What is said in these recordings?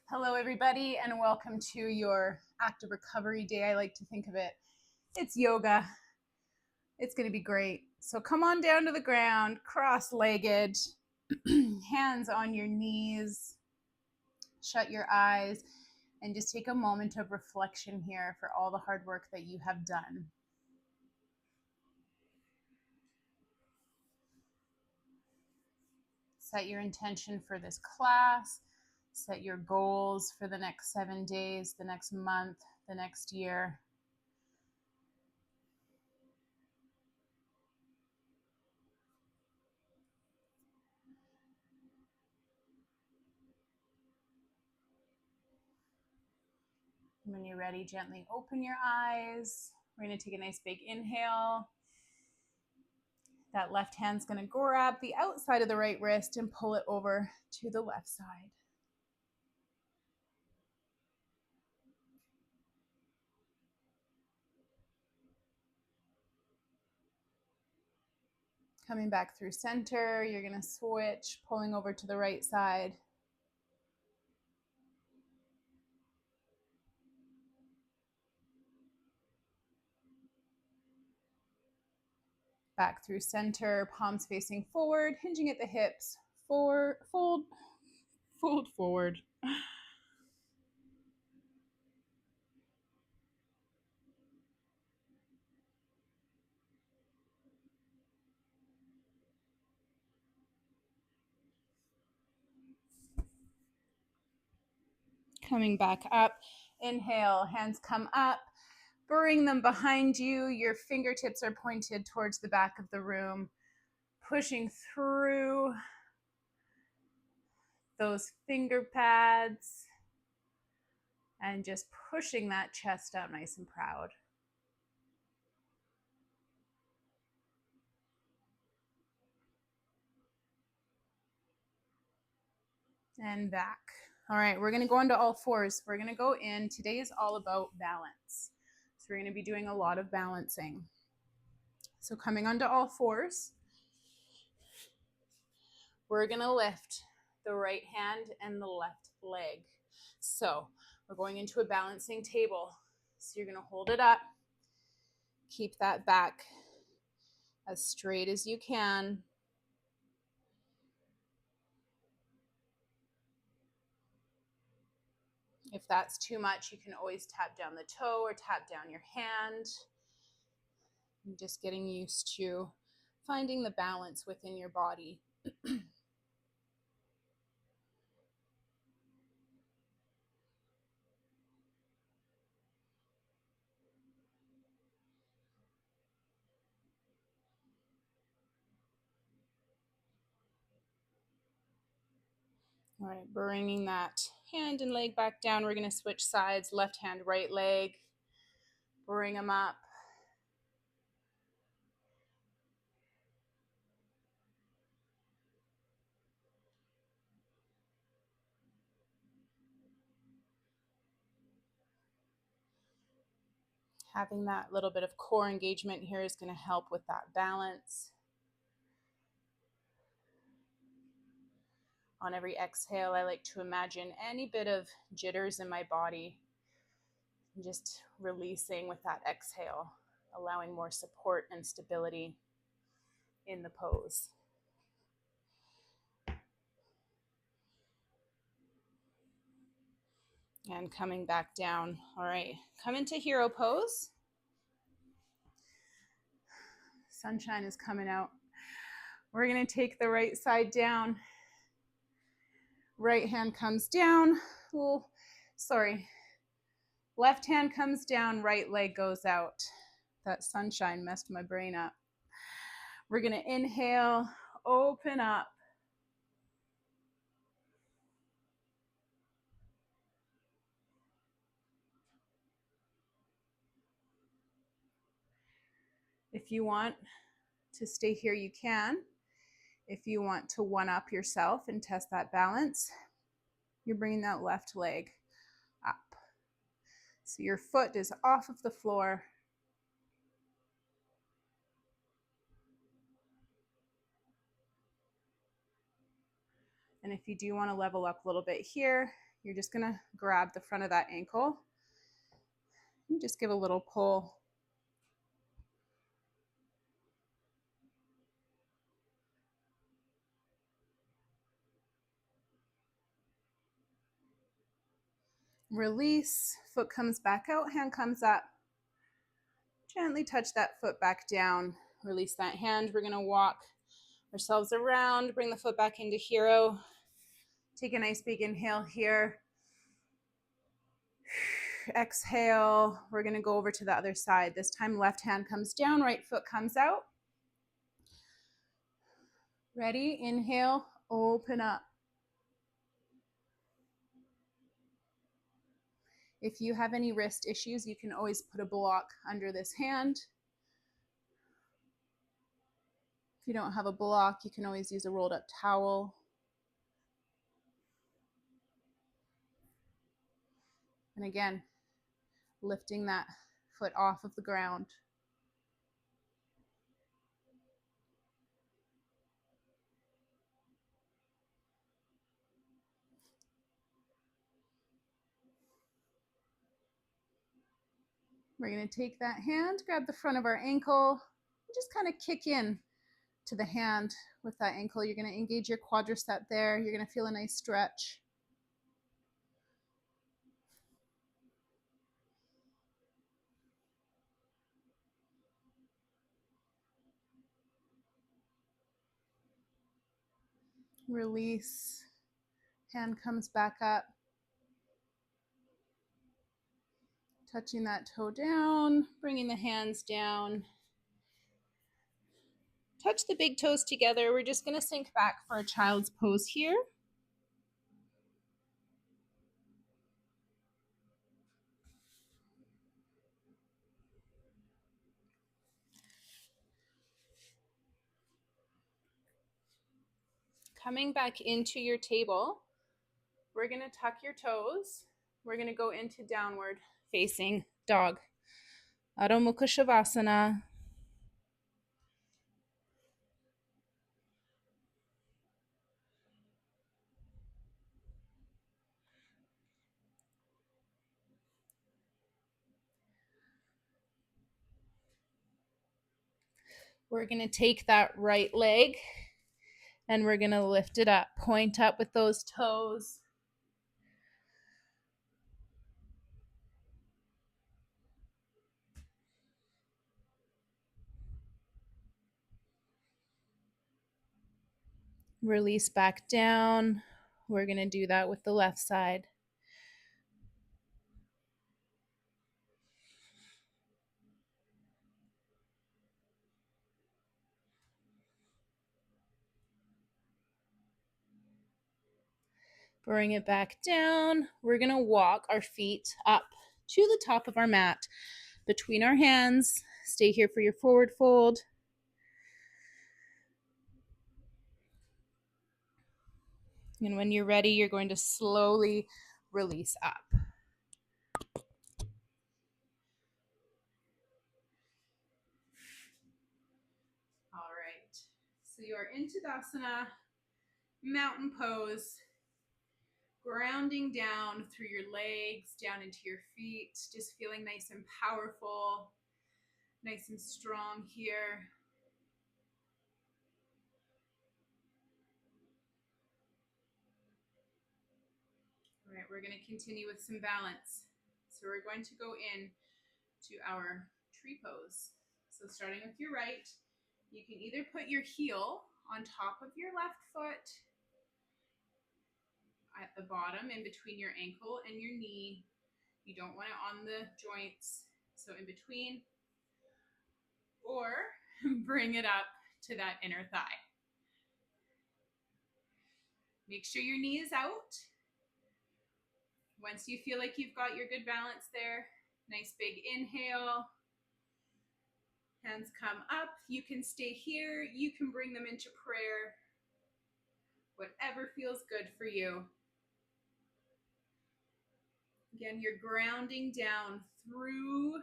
Hello, everybody, and welcome to your active recovery day. I like to think of it. It's yoga. It's going to be great. So come on down to the ground, cross-legged, hands on your knees, shut your eyes, and just take a moment of reflection here for all the hard work that you have done. Set your intention for this class. Set your goals for the next 7 days, the next month, the next year. When you're ready, gently open your eyes. We're going to take a nice big inhale. That left hand's going to grab the outside of the right wrist and pull it over to the left side. Coming back through center, you're going to switch, pulling over to the right side. Back through center, palms facing forward, hinging at the hips. Fold forward. Coming back up, inhale, hands come up. Bring them behind you. Your fingertips are pointed towards the back of the room, pushing through those finger pads and just pushing that chest out nice and proud. And back. All right, we're going to go into all fours. We're going to go in. Today is all about balance. So we're going to be doing a lot of balancing. So coming onto all fours, we're going to lift the right hand and the left leg. So we're going into a balancing table. So you're going to hold it up. Keep that back as straight as you can. If that's too much, you can always tap down the toe or tap down your hand. And just getting used to finding the balance within your body. All right, bringing that hand and leg back down. We're going to switch sides, left hand, right leg. Bring them up. Having that little bit of core engagement here is going to help with that balance. On every exhale, I like to imagine any bit of jitters in my body. Just releasing with that exhale, allowing more support and stability in the pose. And coming back down. All right, come into hero pose. Sunshine is coming out. We're going to take the right side down. Right hand comes down. Left hand comes down, right leg goes out. That sunshine messed my brain up. We're going to inhale, open up. If you want to stay here, you can. If you want to one-up yourself and test that balance, you're bringing that left leg up. So your foot is off of the floor. And if you do want to level up a little bit here, you're just going to grab the front of that ankle and just give a little pull. Release, foot comes back out, hand comes up. Gently touch that foot back down. Release that hand. We're going to walk ourselves around, bring the foot back into hero. Take a nice big inhale here. Exhale. We're going to go over to the other side. This time, left hand comes down, right foot comes out. Ready? Inhale, open up. If you have any wrist issues, you can always put a block under this hand. If you don't have a block, you can always use a rolled up towel. And again, lifting that foot off of the ground. We're going to take that hand, grab the front of our ankle, and just kind of kick in to the hand with that ankle. You're going to engage your quadricep there. You're going to feel a nice stretch. Release. Hand comes back up. Touching that toe down, bringing the hands down. Touch the big toes together. We're just going to sink back for a child's pose here. Coming back into your table, we're going to tuck your toes. We're going to go into downward facing dog. Adho Mukha Shavasana. We're going to take that right leg and we're going to lift it up. Point up with those toes. Release back down. We're going to do that with the left side. Bring it back down. We're going to walk our feet up to the top of our mat between our hands. Stay here for your forward fold. And when you're ready, you're going to slowly release up. All right. So you are in Tadasana, mountain pose, grounding down through your legs, down into your feet, just feeling nice and powerful, nice and strong here. All right, we're going to continue with some balance. So we're going to go in to our tree pose. So starting with your right, you can either put your heel on top of your left foot at the bottom in between your ankle and your knee. You don't want it on the joints, so in between, or bring it up to that inner thigh. Make sure your knee is out. Once you feel like you've got your good balance there, nice big inhale. Hands come up. You can stay here. You can bring them into prayer. Whatever feels good for you. Again, you're grounding down through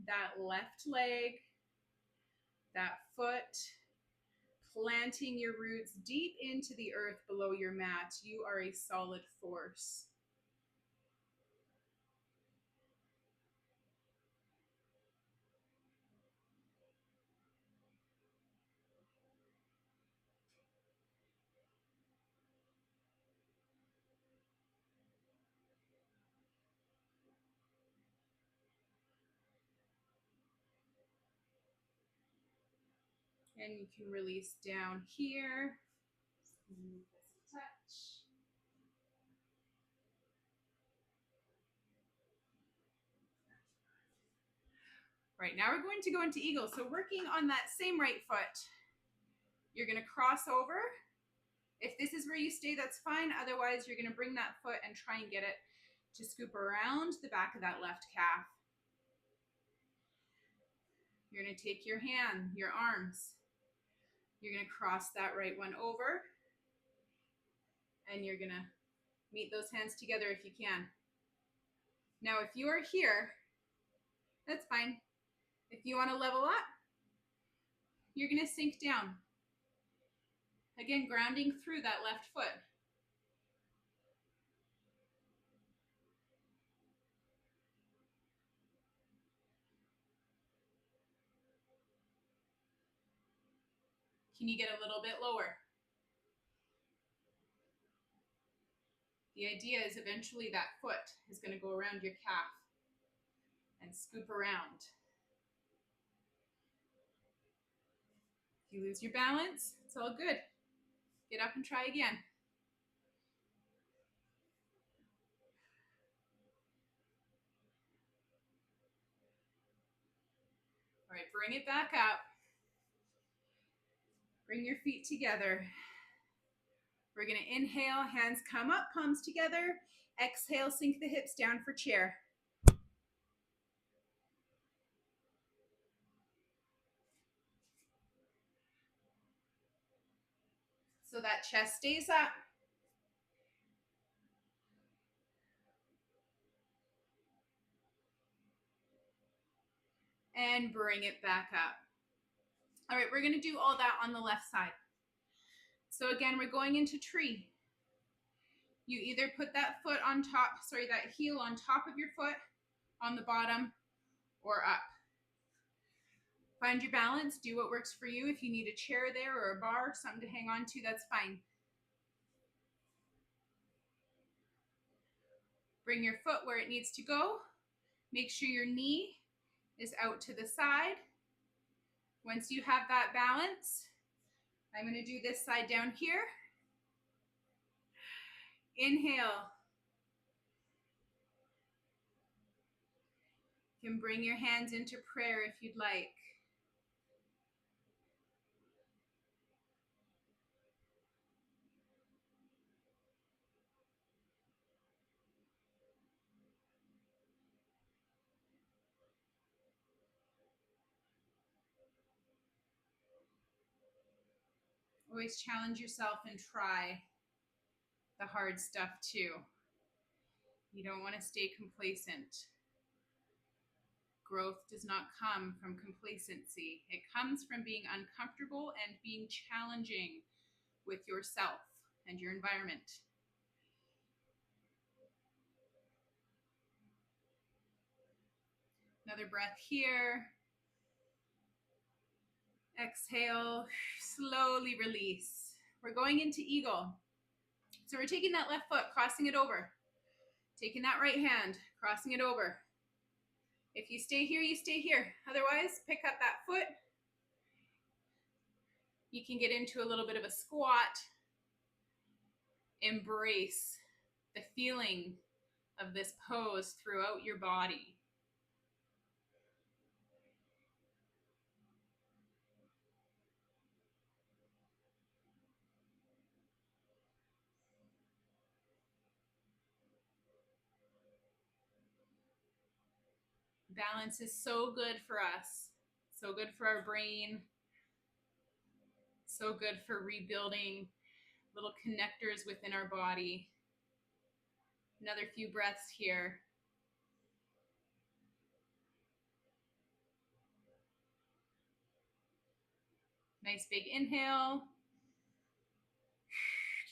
that left leg, that foot, planting your roots deep into the earth below your mat. You are a solid force. And you can release down here. Just a touch. Right, now we're going to go into eagle. So working on that same right foot, you're going to cross over. If this is where you stay, that's fine. Otherwise, you're going to bring that foot and try and get it to scoop around the back of that left calf. You're going to take your hand, your arms. You're going to cross that right one over. And you're going to meet those hands together if you can. Now, if you are here, that's fine. If you want to level up, you're going to sink down. Again, grounding through that left foot. Can you get a little bit lower? The idea is eventually that foot is going to go around your calf and scoop around. If you lose your balance, it's all good. Get up and try again. All right, bring it back up. Bring your feet together. We're going to inhale, hands come up, palms together. Exhale, sink the hips down for chair. So that chest stays up. And bring it back up. All right, we're going to do all that on the left side. So again, we're going into tree. You either put that foot on top, that heel on top of your foot, on the bottom, or up. Find your balance, do what works for you. If you need a chair there or a bar, something to hang on to, that's fine. Bring your foot where it needs to go. Make sure your knee is out to the side. Once you have that balance, I'm going to do this side down here. Inhale. You can bring your hands into prayer if you'd like. Always challenge yourself and try the hard stuff too. You don't want to stay complacent. Growth does not come from complacency. It comes from being uncomfortable and being challenging with yourself and your environment. Another breath here. Exhale, slowly release. We're going into eagle. So we're taking that left foot, crossing it over. Taking that right hand, crossing it over. If you stay here, you stay here. Otherwise, pick up that foot. You can get into a little bit of a squat. Embrace the feeling of this pose throughout your body. Balance is so good for us, so good for our brain, so good for rebuilding little connectors within our body. Another few breaths here. Nice big inhale.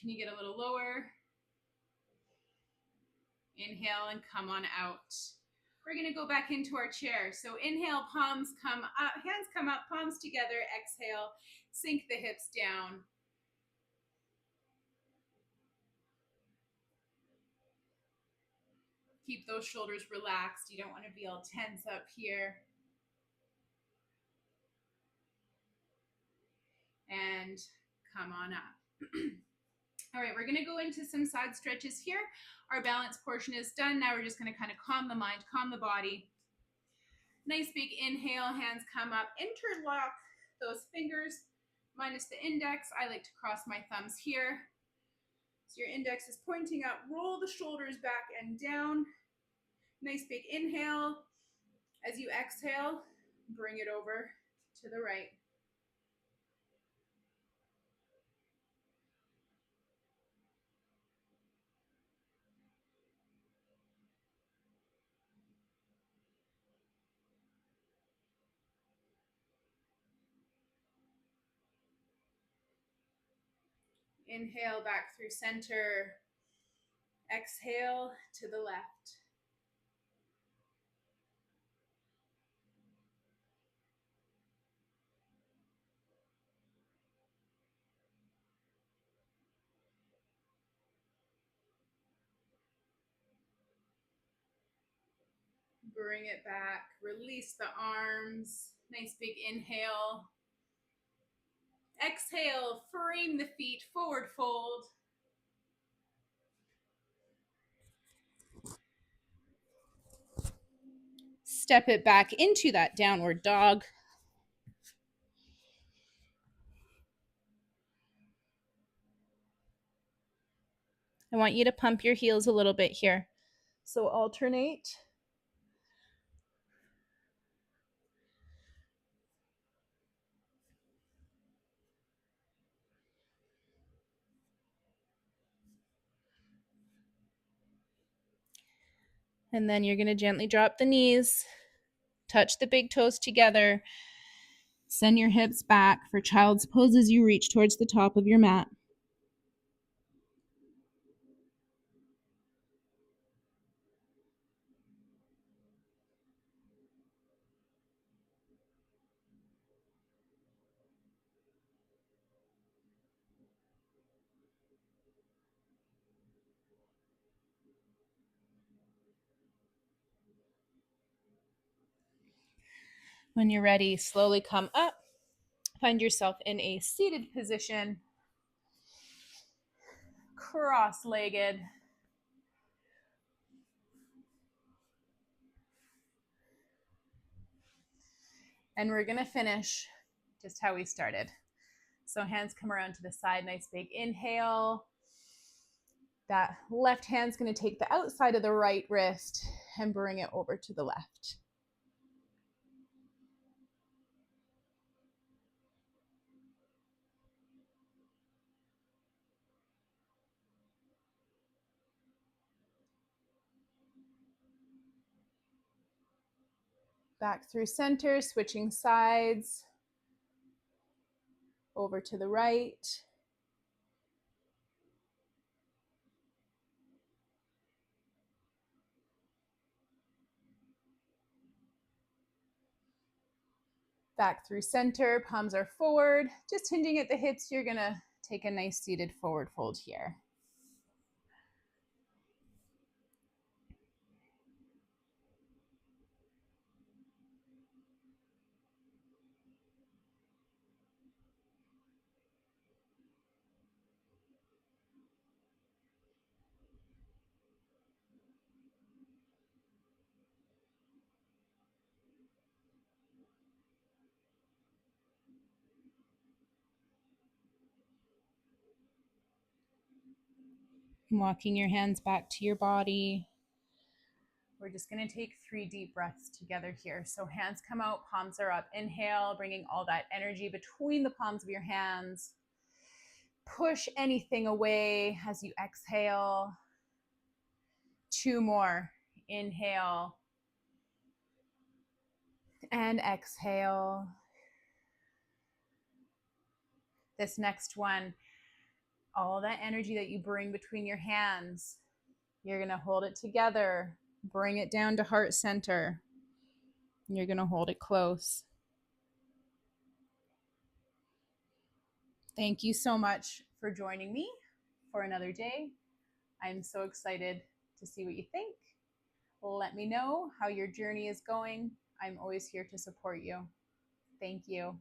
Can you get a little lower? Inhale and come on out. We're going to go back into our chair. So inhale, palms come up, hands come up, palms together. Exhale, sink the hips down. Keep those shoulders relaxed. You don't want to be all tense up here. and come on up. All right, we're gonna go into some side stretches here. Our balance portion is done. Now we're just gonna kind of calm the mind, calm the body. Nice big inhale, hands come up, interlock those fingers minus the index. I like to cross my thumbs here. So your index is pointing up, roll the shoulders back and down. Nice big inhale. As you exhale, bring it over to the right. Inhale back through center. Exhale to the left. Bring it back. Release the arms. Nice big inhale. Exhale, frame the feet, forward fold. Step it back into that downward dog. I want you to pump your heels a little bit here. So alternate. And then you're going to gently drop the knees, touch the big toes together, send your hips back for child's pose as you reach towards the top of your mat. When you're ready, slowly come up. Find yourself in a seated position, cross-legged. And we're going to finish just how we started. So hands come around to the side, nice big inhale. That left hand's going to take the outside of the right wrist and bring it over to the left. Back through center, switching sides, over to the right. Back through center, palms are forward. Just hinging at the hips, you're gonna take a nice seated forward fold here. Walking your hands back to your body. We're just going to take 3 deep breaths together here. So hands come out, palms are up. Inhale, bringing all that energy between the palms of your hands. Push anything away as you exhale. 2 more. Inhale and exhale. This next one, all that energy that you bring between your hands, you're going to hold it together. Bring it down to heart center. You're going to hold it close. Thank you so much for joining me for another day. I'm so excited to see what you think. Let me know how your journey is going. I'm always here to support you. Thank you.